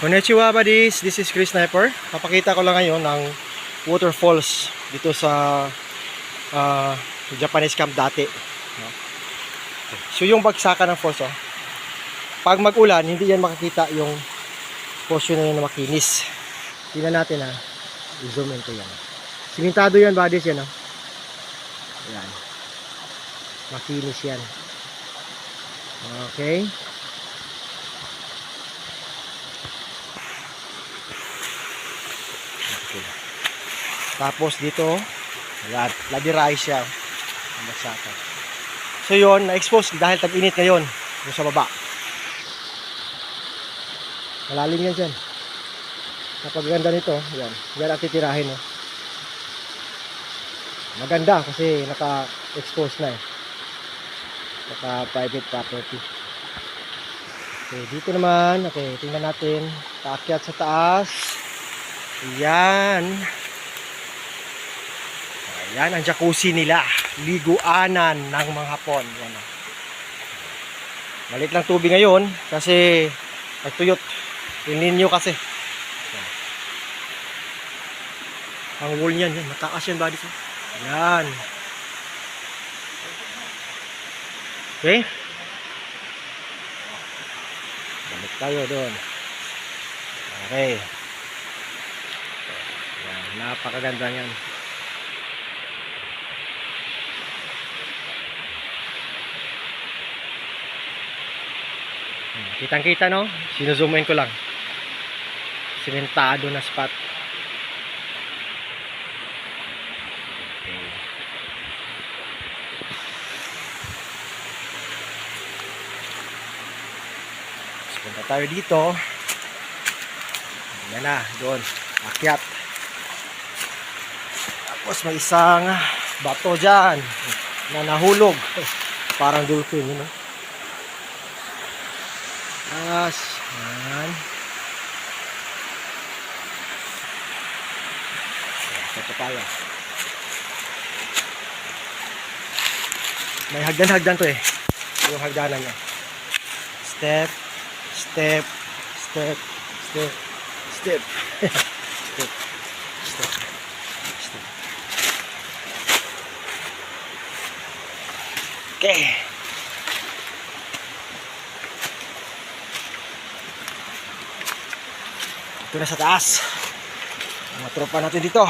Konnichiwa buddies, this is Chris Sniper. Papakita ko lang ngayon ng waterfalls dito sa Japanese camp dati. So yung bagsakan ng falls, pag mag-ulan, hindi yan makikita yung portion na yun na makinis. Tingnan natin i-zoom in ko yan. Simentado yan buddies yan. Yan. Makinis yan. Okay. Tapos dito, ayan, ladiray siya. So yun, na-expose dahil tag-init ngayon yung sa baba. Malalim yan dyan. Kapag ganda nito, yan, yan ang titirahin. Maganda kasi naka-expose na naka-private property. Okay, dito naman, okay, tingnan natin. Paakyat sa taas. Yan. Yan ang jacuzzi nila, liguanan ng mga Hapon. Yan. Malit lang tubig ngayon kasi nagtuyot. Tingnan nyo kasi. Yan. Ang wall niyan, mataas yan buddies. Yan. Okay. Balik tayo doon. Okay. Yan, napakaganda yan. Kitang-kita no? Sinuzoom in ko lang. Simentado na spot. Okay. Punta tayo dito. Yan na, doon. Akyat. Tapos may isang bato dyan na nahulog. Parang dolphin, you know? Tapos, yan. Ito tayo. May hagdan-hagdan to yung hagdanan niya. Step, step, step, step, step. Step, step, step. Okay. Ito na sa taas. Mga tropa natin dito.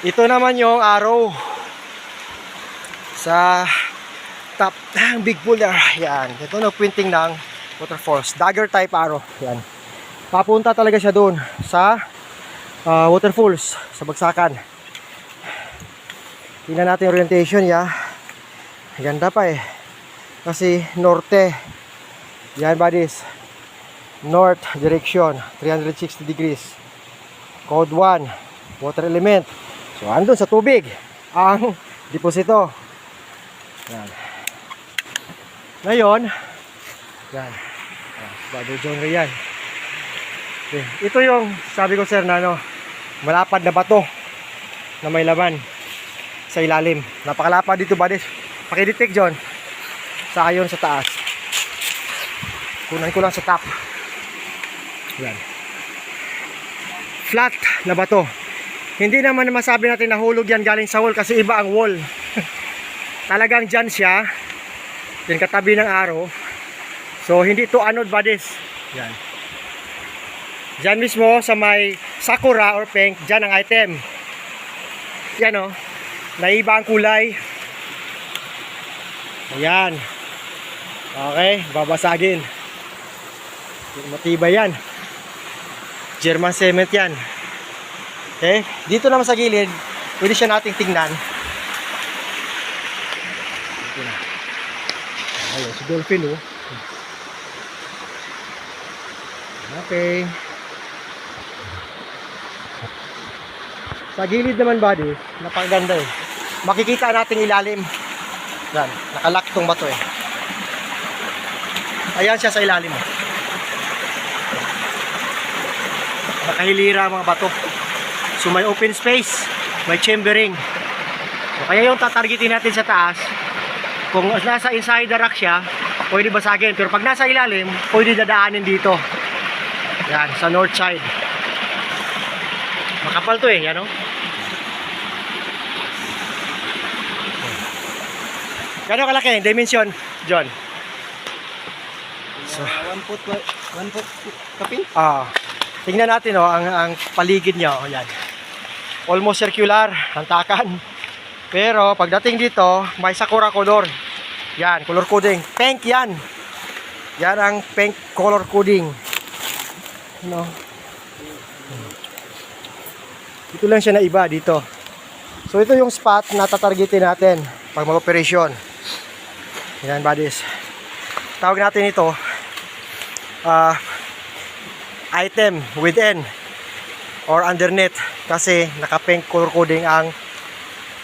Ito naman yung arrow sa top ng big boulder. Yan. Ito na pointing ng waterfalls. Dagger type arrow. Yan. Papunta talaga siya doon sa waterfalls. Sa bagsakan. Tingnan natin orientation niya. Ganda pa kasi norte. Yan buddies, north direction, 360 degrees. Code 1, water element. So andun sa tubig ang deposito. Yan. Ngayon, yan. Bado jungle yan. Okay. Ito yung sabi ko sir na malapad na bato na may laman sa ilalim. Napakalapad dito buddies. Pakidetect John sa ayon sa taas. Kunan ko lang sa top. Yan. Flat na bato. Hindi naman masabi natin nahulog yan galing sa wall kasi iba ang wall. Talagang dyan siya. Yan katabi ng arrow. So hindi to anod buddies. Yan. Dyan mismo sa may sakura or pink, dyan ang item. Yan naiba ang kulay. Ayan. Okay, babasagin. Matibay yan. German cement yan. Okay. Dito naman sa gilid, pwede siya nating tingnan. Ito na. Ayun, si dolphin Okay. Sa gilid naman buddy, napakaganda Makikita natin ilalim. Yan, nakalock tong bato Ayan siya sa ilalim. Nakahilira mga bato. So may open space, may chambering. So kaya yung tatargetin natin sa taas, kung nasa inside the rock siya, pwede basagin. Pero pag nasa ilalim, pwede dadaanin dito. Yan, sa north side. Makapal to eh, yan o. Gano'ng kalaki? Dimension, John? So, 1 foot, 1 foot kapin? tingnan natin ang paligid niya. Yan. Almost circular ang takan. Pero pagdating dito, may sakura color. Yan, color coding. Pink yan. Yan ang pink color coding. No. Ito lang siya na iba dito. So ito yung spot na tatargetin natin pag mag-operasyon. Yan, buddies. Tawag natin ito item within or underneath kasi naka-pink color coding ang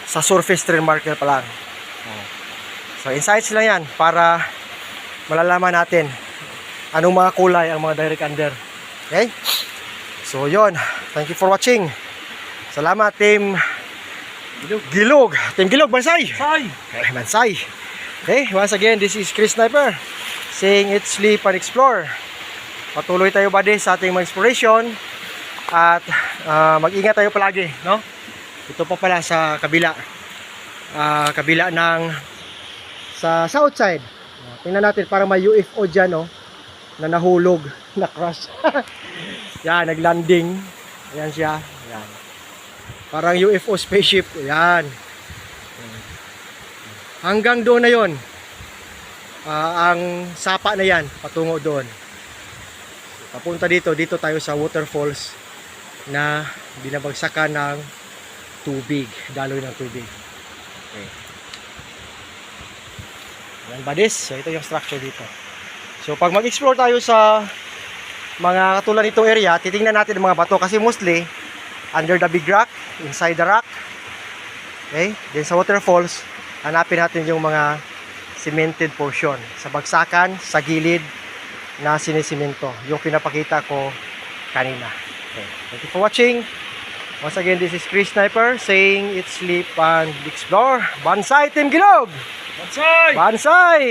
sa surface terrain marker pa lang. So insights lang yan para malalaman natin anong mga kulay ang mga direct under. Okay? So yon. Thank you for watching. Salamat Team Gilog. Team Gilog, Bansay! Okay, Bansay! Okay, once again, this is Chris Sniper saying eat, sleep, and explore. Patuloy tayo ba sa ating mga exploration at mag-ingat tayo palagi, no? Ito pa pala sa kabila. Kabila ng sa south side. Tingnan natin, parang may UFO dyan, no? Na nahulog, na-crash. Yan, naglanding. Ayan siya. Yan. Parang UFO spaceship. Yan. Hanggang doon na yon. Ang sapa na yan, patungo doon. Papunta dito tayo sa waterfalls na binabagsakan ng tubig, daloy ng tubig. Okay. Yan, buddies. So ito yung structure dito. So pag mag-explore tayo sa mga katulad nitong area, titingnan natin ang mga bato kasi mostly under the big rock, inside the rock. Okay? Then sa waterfalls, hanapin natin yung mga cemented portion. Sa bagsakan, sa gilid na sinisemento. Yung pinapakita ko kanina. Okay. Thank you for watching. Once again, this is Chris Sniper saying eat, sleep, and explore. Bansay Team Gilog! Bansay! Bansay!